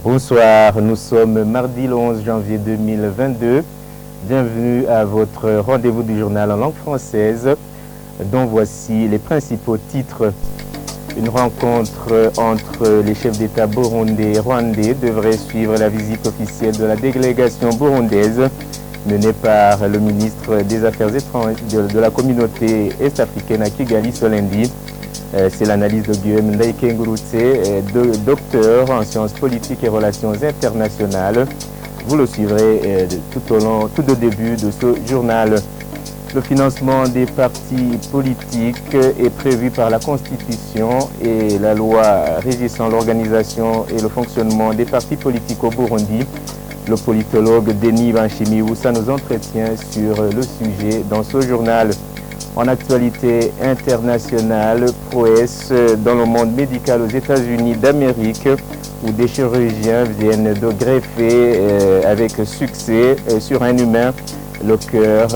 Bonsoir, nous sommes mardi le 11 janvier 2022. Bienvenue à votre rendez-vous du journal en langue française, dont voici les principaux titres. Une rencontre entre les chefs d'État burundais et rwandais devrait suivre la visite officielle de la délégation burundaise menée par le ministre des Affaires étrangères de la communauté est-africaine à Kigali ce lundi. C'est l'analyse de Guillaume Ndaïkengurutse, docteur en sciences politiques et relations internationales. Vous le suivrez tout au début de ce journal. Le financement des partis politiques est prévu par la Constitution et la loi régissant l'organisation et le fonctionnement des partis politiques au Burundi. Le politologue Denis Banchimi-Woussa nous entretient sur le sujet dans ce journal. En actualité internationale, prouesse dans le monde médical aux États-Unis d'Amérique, où des chirurgiens viennent de greffer avec succès sur un humain le cœur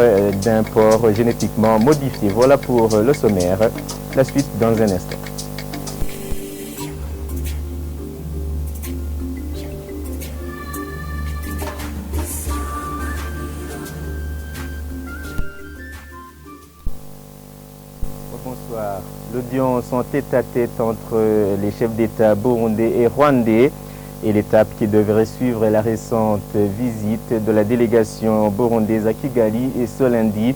d'un porc génétiquement modifié. Voilà pour le sommaire. La suite dans un instant. Bonsoir. L'audience en tête-à-tête entre les chefs d'État burundais et rwandais et l'étape qui devrait suivre la récente visite de la délégation burundaise à Kigali et ce lundi.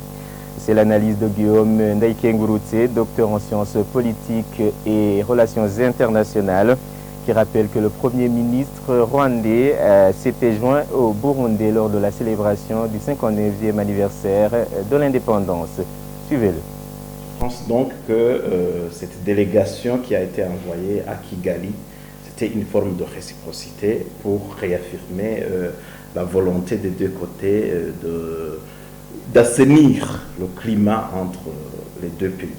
C'est l'analyse de Guillaume Ndaïkengurutse, docteur en sciences politiques et relations internationales, qui rappelle que le Premier ministre rwandais s'était joint au Burundi lors de la célébration du 59e anniversaire de l'indépendance. Suivez-le. Je pense donc que cette délégation qui a été envoyée à Kigali, c'était une forme de réciprocité pour réaffirmer la volonté des deux côtés d'assainir le climat entre les deux pays.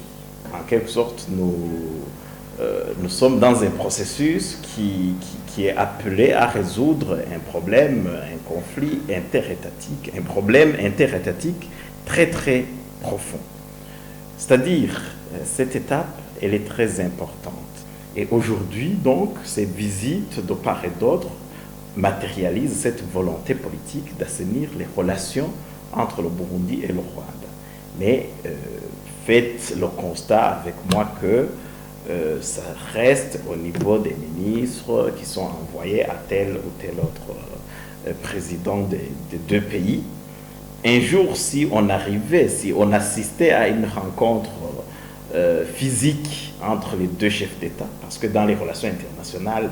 En quelque sorte, nous sommes dans un processus qui est appelé à résoudre un problème, un conflit interétatique, un problème interétatique très très profond. C'est-à-dire, cette étape, elle est très importante. Et aujourd'hui, donc, ces visites de part et d'autre matérialisent cette volonté politique d'assainir les relations entre le Burundi et le Rwanda. Mais faites le constat avec moi que ça reste au niveau des ministres qui sont envoyés à tel ou tel autre président des deux pays. Un jour, si on assistait à une rencontre physique entre les deux chefs d'État, parce que dans les relations internationales,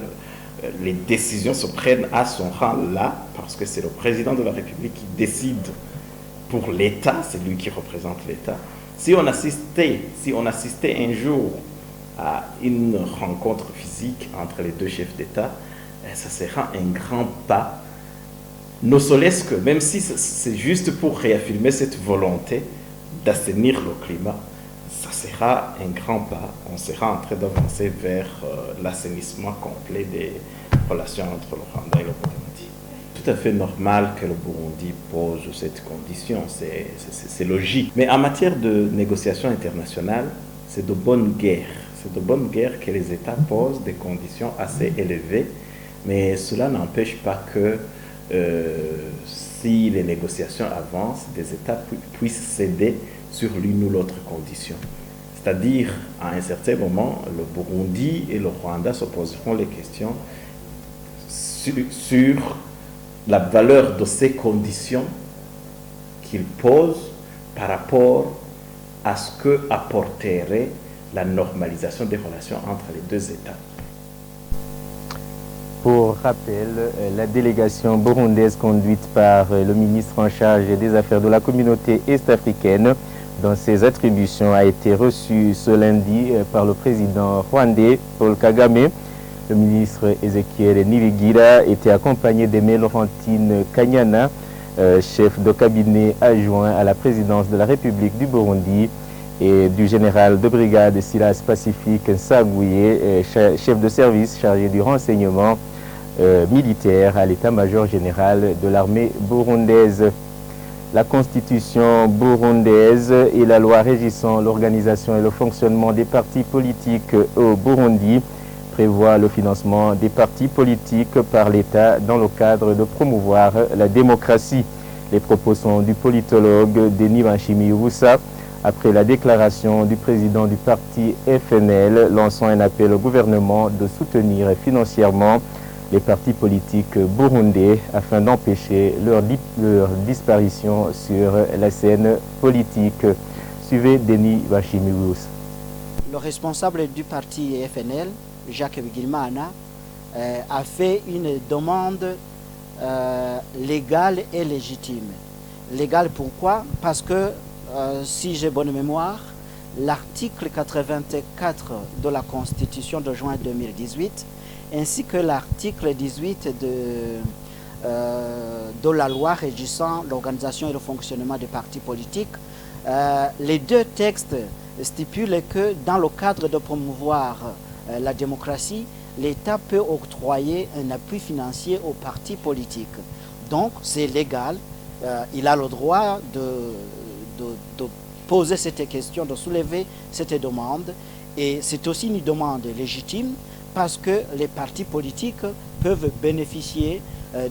les décisions se prennent à son rang là, parce que c'est le président de la République qui décide pour l'État, c'est lui qui représente l'État. Si on assistait un jour à une rencontre physique entre les deux chefs d'État, ça sera un grand pas. Ne serait-ce que, même si c'est juste pour réaffirmer cette volonté d'assainir le climat, ça sera un grand pas. On sera en train d'avancer vers l'assainissement complet des relations entre le Rwanda et le Burundi. Tout à fait normal que le Burundi pose cette condition, c'est logique. Mais en matière de négociation internationale, c'est de bonne guerre. C'est de bonne guerre que les États posent des conditions assez élevées, mais cela n'empêche pas que si les négociations avancent, des États puissent céder sur l'une ou l'autre condition. C'est-à-dire, à un certain moment, le Burundi et le Rwanda se poseront les questions sur la valeur de ces conditions qu'ils posent par rapport à ce que apporterait la normalisation des relations entre les deux États. Pour rappel, la délégation burundaise conduite par le ministre en charge des affaires de la communauté est-africaine dans ses attributions a été reçue ce lundi par le président rwandais Paul Kagame. Le ministre Ezekiel Nibigira était accompagné d'Aimé Laurentine Kanyana, chef de cabinet adjoint à la présidence de la République du Burundi, et du général de brigade Silas Pacifique Nsagouye, chef de service chargé du renseignement militaire à l'état-major général de l'armée burundaise. La constitution burundaise et la loi régissant l'organisation et le fonctionnement des partis politiques au Burundi prévoit le financement des partis politiques par l'État dans le cadre de promouvoir la démocratie. Les propos sont du politologue Denis Banchimi-Iwusa après la déclaration du président du parti FNL lançant un appel au gouvernement de soutenir financièrement les partis politiques burundais afin d'empêcher leur disparition sur la scène politique. Suivez Denis Banchimi-Iwusa. Le responsable du parti FNL, Jacques Bigirimana, a fait une demande légale et légitime. Légale pourquoi? Parce que, si j'ai bonne mémoire, l'article 84 de la Constitution de juin 2018, ainsi que l'article 18 de la loi régissant l'organisation et le fonctionnement des partis politiques, les deux textes stipulent que dans le cadre de promouvoir la démocratie, l'État peut octroyer un appui financier aux partis politiques. Donc c'est légal, il a le droit de poser cette question, de soulever cette demande, et c'est aussi une demande légitime parce que les partis politiques peuvent bénéficier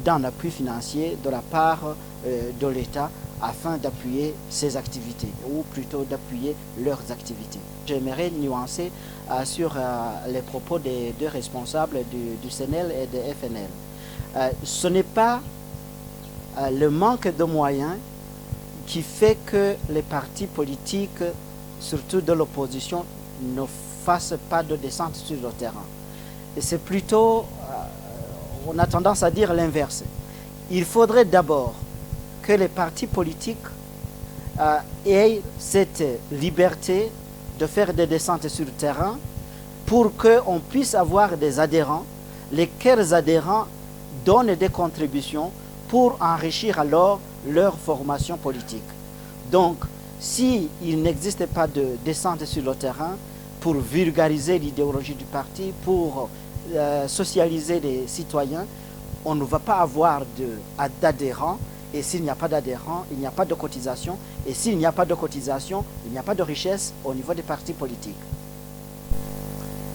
d'un appui financier de la part de l'État afin d'appuyer ses activités, ou plutôt d'appuyer leurs activités. J'aimerais nuancer sur les propos des deux responsables du CNL et de FNL. Ce n'est pas le manque de moyens qui fait que les partis politiques, surtout de l'opposition, ne fassent pas de descente sur le terrain. Et c'est plutôt, on a tendance à dire l'inverse. Il faudrait d'abord que les partis politiques aient cette liberté de faire des descentes sur le terrain pour qu'on puisse avoir des adhérents, lesquels adhérents donnent des contributions pour enrichir alors leur formation politique. Donc, s'il n'existe pas de descente sur le terrain pour vulgariser l'idéologie du parti, pour socialiser les citoyens, on ne va pas avoir d'adhérents. Et s'il n'y a pas d'adhérents, il n'y a pas de cotisation. Et s'il n'y a pas de cotisation, il n'y a pas de richesse au niveau des partis politiques.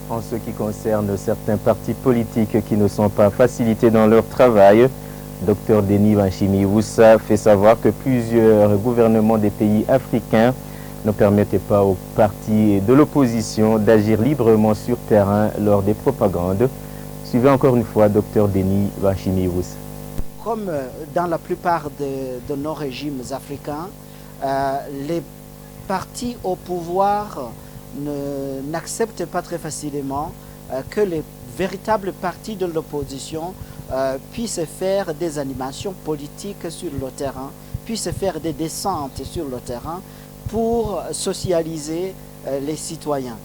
En ce qui concerne certains partis politiques qui ne sont pas facilités dans leur travail, Dr Denis Banchimi-Iwusa fait savoir que plusieurs gouvernements des pays africains ne permettaient pas aux partis de l'opposition d'agir librement sur terrain lors des propagandes. Suivez encore une fois Dr Denis Banchimi-Iwusa. Comme dans la plupart de nos régimes africains, les partis au pouvoir n'acceptent pas très facilement que les véritables partis de l'opposition puissent faire des animations politiques sur le terrain, puissent faire des descentes sur le terrain pour socialiser les citoyens.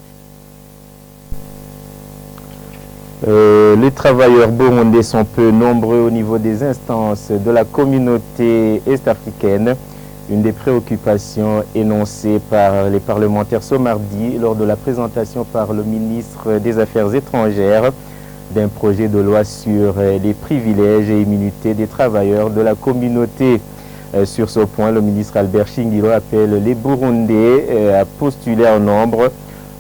Les travailleurs burundais sont peu nombreux au niveau des instances de la communauté est-africaine. Une des préoccupations énoncées par les parlementaires ce mardi lors de la présentation par le ministre des Affaires étrangères d'un projet de loi sur les privilèges et immunités des travailleurs de la communauté. Sur ce point, le ministre Albert Shingiro appelle les Burundais à postuler en nombre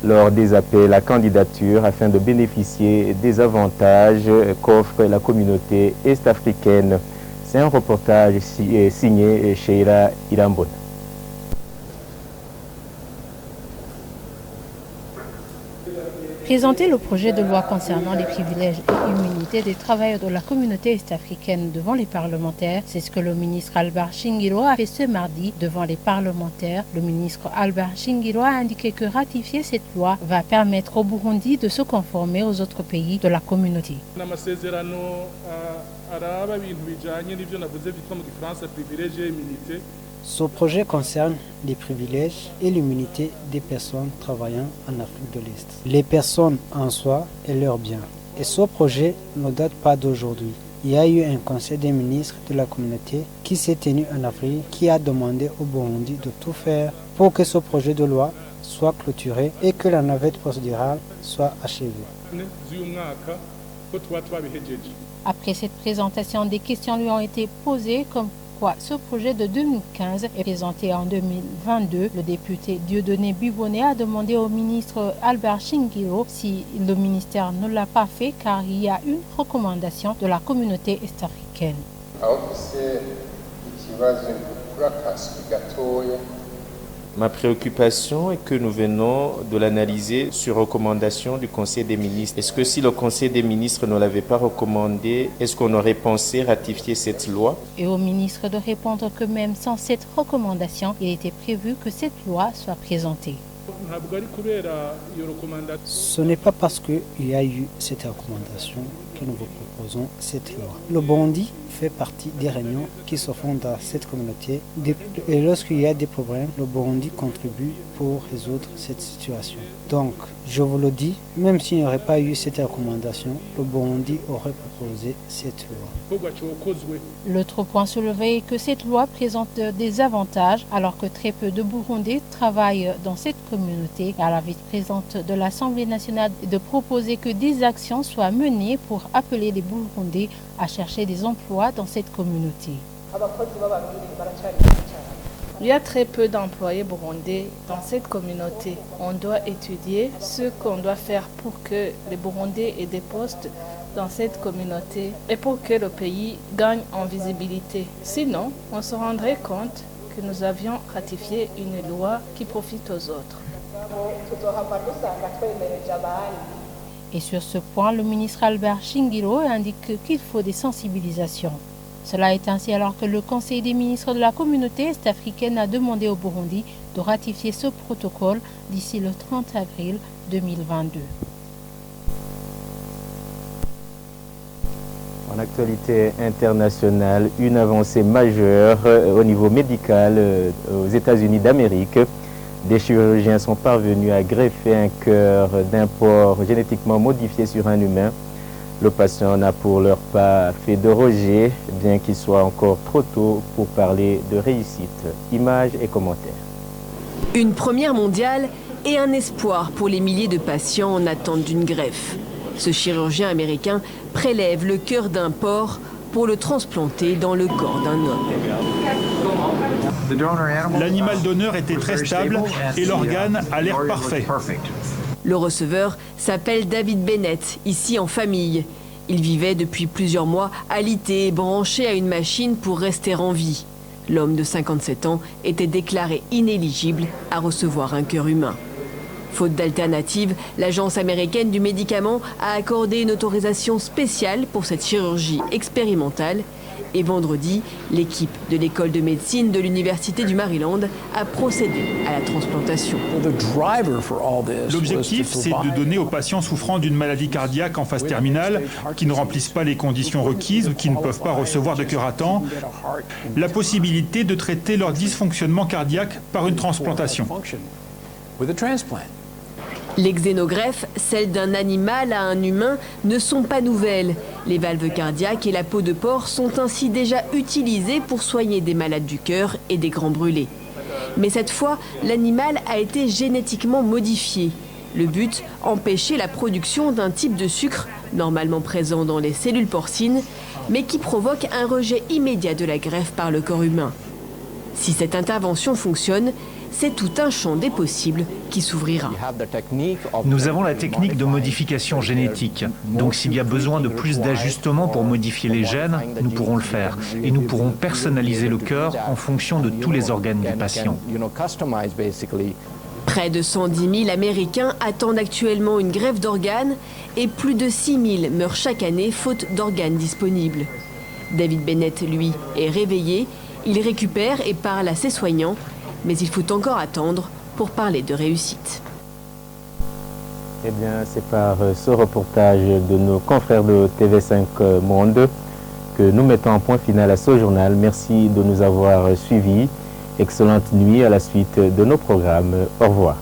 lors des appels à candidature afin de bénéficier des avantages qu'offre la communauté est-africaine. C'est un reportage signé Sheila Irambona. Présenter le projet de loi concernant les privilèges et immunités des travailleurs de la communauté est-africaine devant les parlementaires, c'est ce que le ministre Albert Shingiro a fait ce mardi devant les parlementaires. Le ministre Albert Shingiro a indiqué que ratifier cette loi va permettre au Burundi de se conformer aux autres pays de la communauté. Ce projet concerne les privilèges et l'immunité des personnes travaillant en Afrique de l'Est, les personnes en soi et leurs biens. Et ce projet ne date pas d'aujourd'hui. Il y a eu un conseil des ministres de la communauté qui s'est tenu en avril, qui a demandé au Burundi de tout faire pour que ce projet de loi soit clôturé et que la navette procédurale soit achevée. Après cette présentation, des questions lui ont été posées comme pourquoi ce projet de 2015 est présenté en 2022. Le député Dieudonné Bibonnet a demandé au ministre Albert Shingiro si le ministère ne l'a pas fait car il y a une recommandation de la communauté est-africaine. Ma préoccupation est que nous venons de l'analyser sur recommandation du Conseil des ministres. Est-ce que si le Conseil des ministres ne l'avait pas recommandé, est-ce qu'on aurait pensé ratifier cette loi? Et au ministre de répondre que même sans cette recommandation, il était prévu que cette loi soit présentée. Ce n'est pas parce qu'il y a eu cette recommandation que nous vous proposons cette loi. Le Burundi fait partie des réunions qui se font dans cette communauté. Et lorsqu'il y a des problèmes, le Burundi contribue pour résoudre cette situation. Donc, je vous le dis, même s'il n'y aurait pas eu cette recommandation, le Burundi aurait proposé cette loi. L'autre point soulevé est que cette loi présente des avantages alors que très peu de Burundais travaillent dans cette communauté. À la vice-présidente de l'Assemblée nationale de proposer que des actions soient menées pour appeler les Burundais à chercher des emplois dans cette communauté. Il y a très peu d'employés burundais dans cette communauté. On doit étudier ce qu'on doit faire pour que les Burundais aient des postes dans cette communauté et pour que le pays gagne en visibilité. Sinon, on se rendrait compte que nous avions ratifié une loi qui profite aux autres. Et sur ce point, le ministre Albert Shingiro indique qu'il faut des sensibilisations. Cela est ainsi alors que le Conseil des ministres de la communauté est-africaine a demandé au Burundi de ratifier ce protocole d'ici le 30 avril 2022. En actualité internationale, une avancée majeure au niveau médical aux États-Unis d'Amérique. Des chirurgiens sont parvenus à greffer un cœur d'un porc génétiquement modifié sur un humain. Le patient n'a pour leur part fait de rejet, bien qu'il soit encore trop tôt pour parler de réussite. Images et commentaires. Une première mondiale et un espoir pour les milliers de patients en attente d'une greffe. Ce chirurgien américain prélève le cœur d'un porc pour le transplanter dans le corps d'un homme. L'animal donneur était très stable et l'organe a l'air parfait. Le receveur s'appelle David Bennett, ici en famille. Il vivait depuis plusieurs mois alité et branché à une machine pour rester en vie. L'homme de 57 ans était déclaré inéligible à recevoir un cœur humain. Faute d'alternative, l'Agence américaine du médicament a accordé une autorisation spéciale pour cette chirurgie expérimentale. Et vendredi, l'équipe de l'école de médecine de l'Université du Maryland a procédé à la transplantation. L'objectif, c'est de donner aux patients souffrant d'une maladie cardiaque en phase terminale, qui ne remplissent pas les conditions requises ou qui ne peuvent pas recevoir de cœur à temps, la possibilité de traiter leur dysfonctionnement cardiaque par une transplantation. Les xénogreffes, celles d'un animal à un humain, ne sont pas nouvelles. Les valves cardiaques et la peau de porc sont ainsi déjà utilisées pour soigner des malades du cœur et des grands brûlés. Mais cette fois, l'animal a été génétiquement modifié. Le but, empêcher la production d'un type de sucre, normalement présent dans les cellules porcines, mais qui provoque un rejet immédiat de la greffe par le corps humain. Si cette intervention fonctionne, c'est tout un champ des possibles qui s'ouvrira. Nous avons la technique de modification génétique. Donc s'il y a besoin de plus d'ajustements pour modifier les gènes, nous pourrons le faire. Et nous pourrons personnaliser le cœur en fonction de tous les organes du patient. Près de 110 000 Américains attendent actuellement une greffe d'organes et plus de 6 000 meurent chaque année faute d'organes disponibles. David Bennett, lui, est réveillé. Il récupère et parle à ses soignants. Mais il faut encore attendre pour parler de réussite. Eh bien, c'est par ce reportage de nos confrères de TV5 Monde que nous mettons un point final à ce journal. Merci de nous avoir suivis. Excellente nuit à la suite de nos programmes. Au revoir.